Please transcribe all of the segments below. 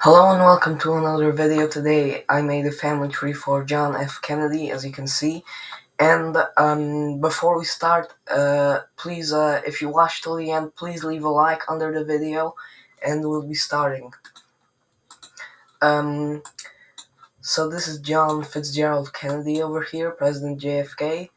Hello and welcome to another video. Today I made a family tree for John F. Kennedy, as you can see. And before we start, please, if you watch till the end, please leave a like under the video, and we'll be starting. Um, so this is John Fitzgerald Kennedy over here, President JFK,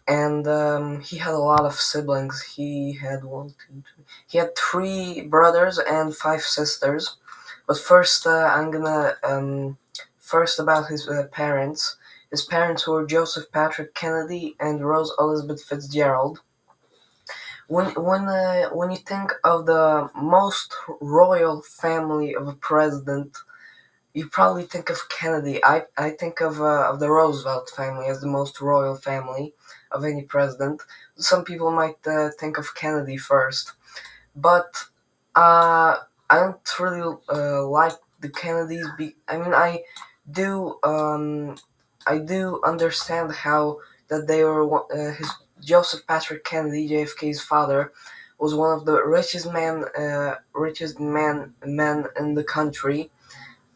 and he had a lot of siblings. He had he had 3 brothers and 5 sisters. But first, I'm gonna first about his parents. His parents were Joseph Patrick Kennedy and Rose Elizabeth Fitzgerald. When you think of the most royal family of a president, you probably think of Kennedy. I think of the Roosevelt family as the most royal family of any president. Some people might think of Kennedy first, but uh, I don't really like the Kennedys. Do I do understand how that they were his Joseph Patrick Kennedy, JFK's father, was one of the richest men in the country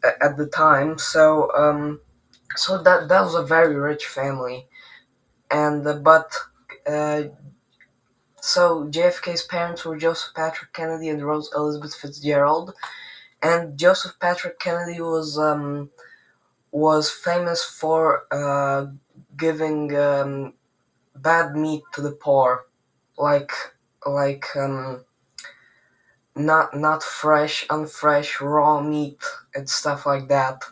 at the time. So that was a very rich family, and but. Uh, so JFK's parents were Joseph Patrick Kennedy and Rose Elizabeth Fitzgerald, and Joseph Patrick Kennedy was famous for giving bad meat to the poor, like like not fresh, unfresh, raw meat and stuff like that.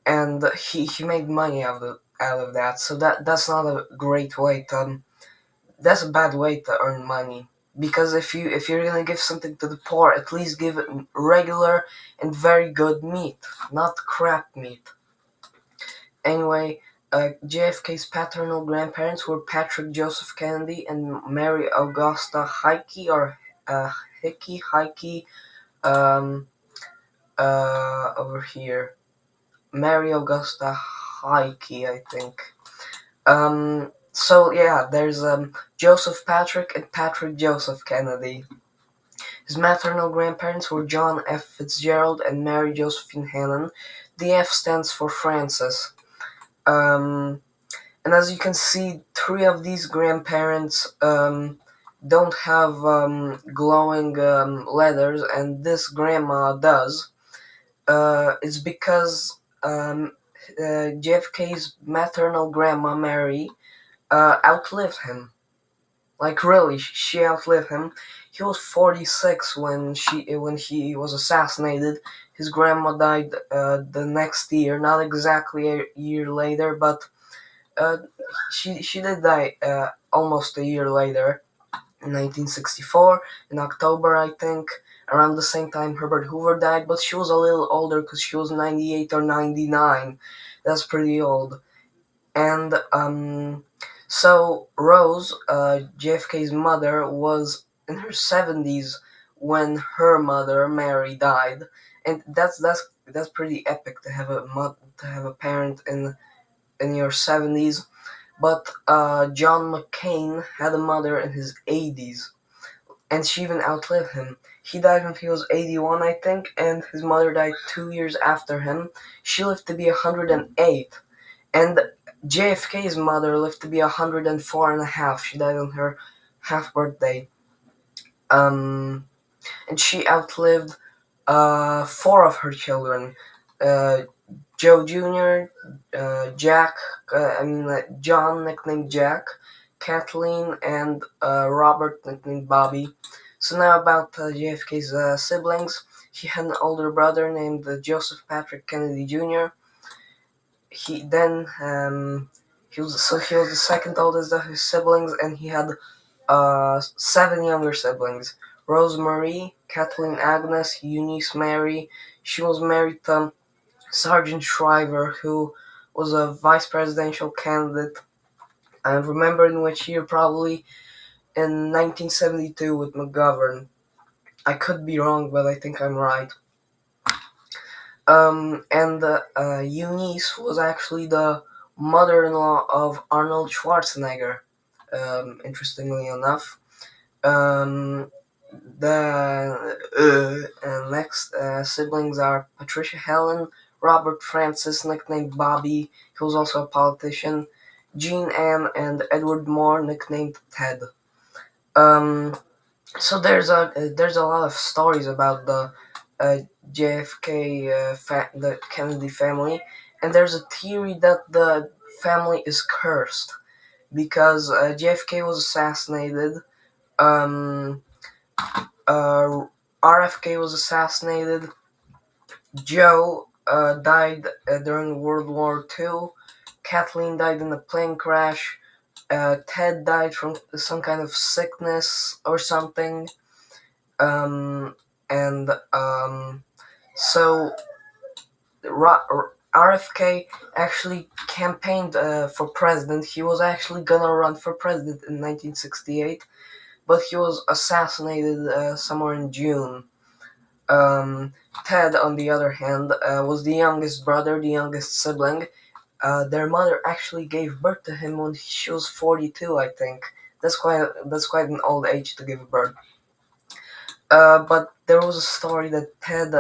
And he made money out of that. So that's not a great way to that's a bad way to earn money. Because if you're gonna give something to the poor, at least give it regular and very good meat, not crap meat. Anyway, JFK's paternal grandparents were Patrick Joseph Kennedy and Mary Augusta Hickey, or Hickey, um, over here. Mary Augusta Hickey, I think. So yeah, there's Joseph Patrick and Patrick Joseph Kennedy. His maternal grandparents were John F. Fitzgerald and Mary Josephine Hannon. The F stands for Francis. Um, and as you can see, 3 of these grandparents don't have glowing letters, and this grandma does. It's because JFK's maternal grandma, Mary, outlived him. Like really, she outlived him. He was 46 when he was assassinated. His grandma died the next year, not exactly a year later, but uh, she did die almost a year later, in 1964, in October, I think. Around the same time Herbert Hoover died, but she was a little older because she was 98 or 99. That's pretty old. And so Rose, JFK's mother, was in her 70s when her mother Mary died, and that's pretty epic to have to have a parent in your 70s. But John McCain had a mother in his 80s, and she even outlived him. He died when he was 81, I think, and his mother died 2 years after him. She lived to be 108. And JFK's mother lived to be 104 and a half. She died on her half birthday. Um, and she outlived 4 of her children. Uh, Joe Jr., Jack, John, nicknamed Jack, Kathleen, and Robert, nicknamed Bobby. So now about JFK's siblings. He had an older brother named Joseph Patrick Kennedy Jr. He then he was the second oldest of his siblings, and he had 7 younger siblings: Rosemary, Kathleen Agnes, Eunice Mary. She was married to Sergeant Shriver, who was a vice presidential candidate. I remember in which year, probably in 1972 with McGovern. I could be wrong, but I think I'm right. And Eunice was actually the mother-in-law of Arnold Schwarzenegger, interestingly enough. Um, The next siblings are Patricia Helen, Robert Francis, nicknamed Bobby, who was also a politician, Jean Ann, and Edward Moore, nicknamed Ted. Um, so there's a lot of stories about the uh, JFK, the Kennedy family, and there's a theory that the family is cursed because JFK was assassinated. Um, RFK was assassinated. Joe died during World War II. Kathleen died in a plane crash. Ted died from some kind of sickness or something. And so RFK actually campaigned for president. He was actually gonna run for president in 1968, but he was assassinated somewhere in June. Um, Ted, on the other hand, was the youngest brother, the youngest sibling. Their mother actually gave birth to him when she was 42, I think. That's quite an old age to give birth. But there was a story that Ted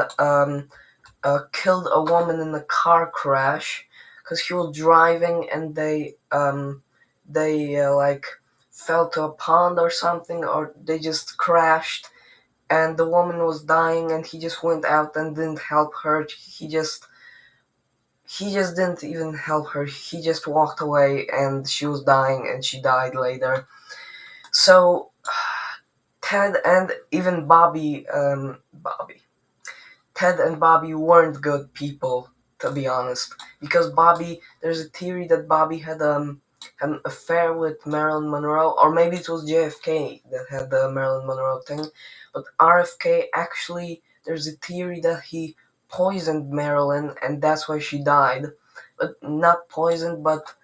killed a woman in a car crash because he was driving and they like fell to a pond or something, or they just crashed, and the woman was dying, and he just went out and didn't help her. He just didn't even help her. He just walked away, and she was dying, and she died later. So Ted and even Ted and Bobby weren't good people, to be honest, because there's a theory that Bobby had an affair with Marilyn Monroe, or maybe it was JFK that had the Marilyn Monroe thing, but RFK actually, there's a theory that he poisoned Marilyn and that's why she died, but not poisoned, but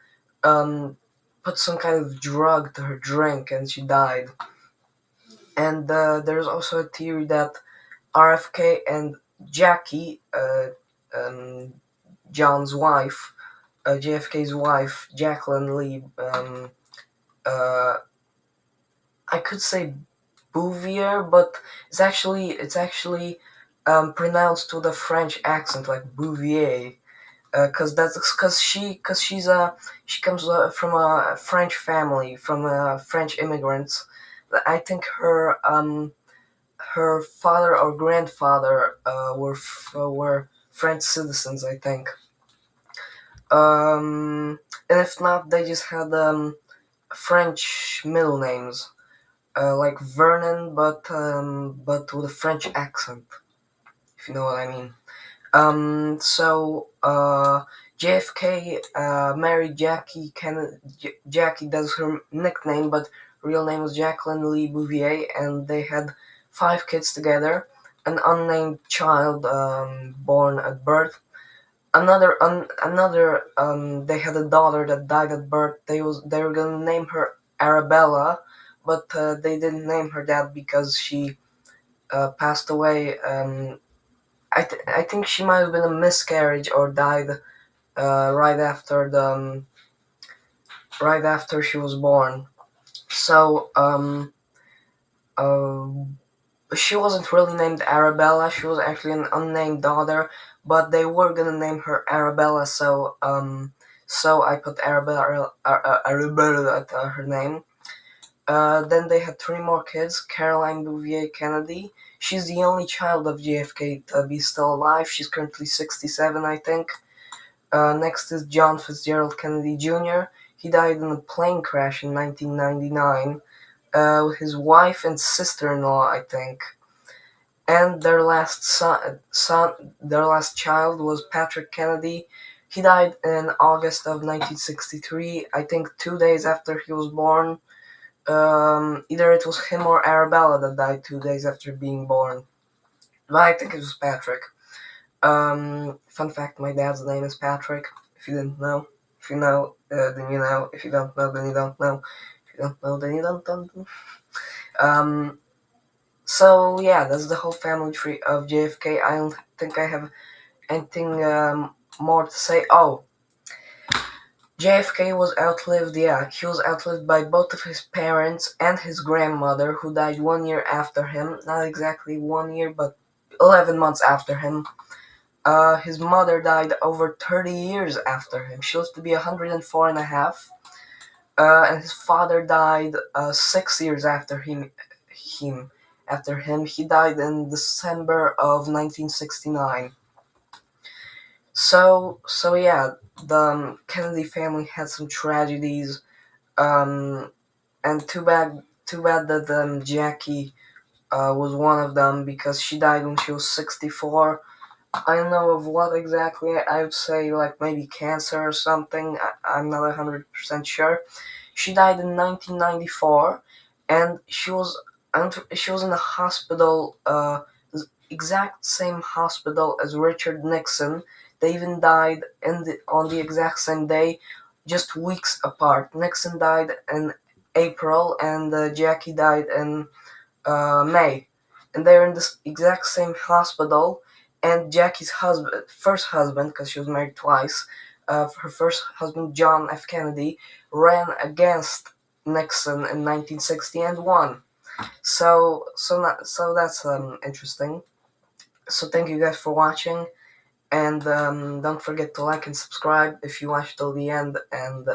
um, put some kind of drug to her drink and she died. And there's also a theory that RFK and Jackie, um, John's wife, JFK's wife, Jacqueline Lee, uh, I could say Bouvier, but it's actually pronounced with a French accent, like Bouvier, she comes from a French family, from French immigrants. I think her father or grandfather were French citizens, I think. And if not, they just had French middle names, like Vernon, but with a French accent, if you know what I mean. So JFK married Jackie Kennedy. Jackie, that's her nickname, but real name was Jacqueline Lee Bouvier, and they had 5 kids together. An unnamed child born at birth. They had a daughter that died at birth. They were gonna name her Arabella, but they didn't name her that because she passed away. I think she might have been a miscarriage or died right after right after she was born. So uh, she wasn't really named Arabella. She was actually an unnamed daughter, but they were gonna name her Arabella. So I put Arabella at her name. Then they had 3 more kids. Caroline Bouvier Kennedy. She's the only child of JFK to be still alive. She's currently 67, I think. Next is John Fitzgerald Kennedy Jr. He died in a plane crash in 1999 with his wife and sister-in-law, I think. And their last child was Patrick Kennedy. He died in August of 1963, I think 2 days after he was born. Either it was him or Arabella that died 2 days after being born. But I think it was Patrick. Fun fact, my dad's name is Patrick, if you didn't know. If you know, then you know. If you don't know, then you don't know. If you don't know, then you don't know. Um, so yeah, that's the whole family tree of JFK. I don't think I have anything more to say. Oh, JFK was outlived, yeah, he was outlived by both of his parents and his grandmother, who died 1 year after him. Not exactly 1 year, but 11 months after him. His mother died over 30 years after him. She lived to be 104 and a half. And his father died 6 years after him. He died in December of 1969. So yeah, the Kennedy family had some tragedies. Um, and too bad that Jackie was one of them, because she died when she was 64. I don't know of what exactly. I would say like maybe cancer or something. I'm not 100% sure. She died in 1994, and she was in a hospital, the exact same hospital as Richard Nixon. They even died on the exact same day, just weeks apart. Nixon died in April, and Jackie died in May, and they're in this exact same hospital. And Jackie's first husband, because she was married twice, her first husband, John F. Kennedy, ran against Nixon in 1960 and won. So that's interesting. So thank you guys for watching, and don't forget to like and subscribe if you watched till the end. And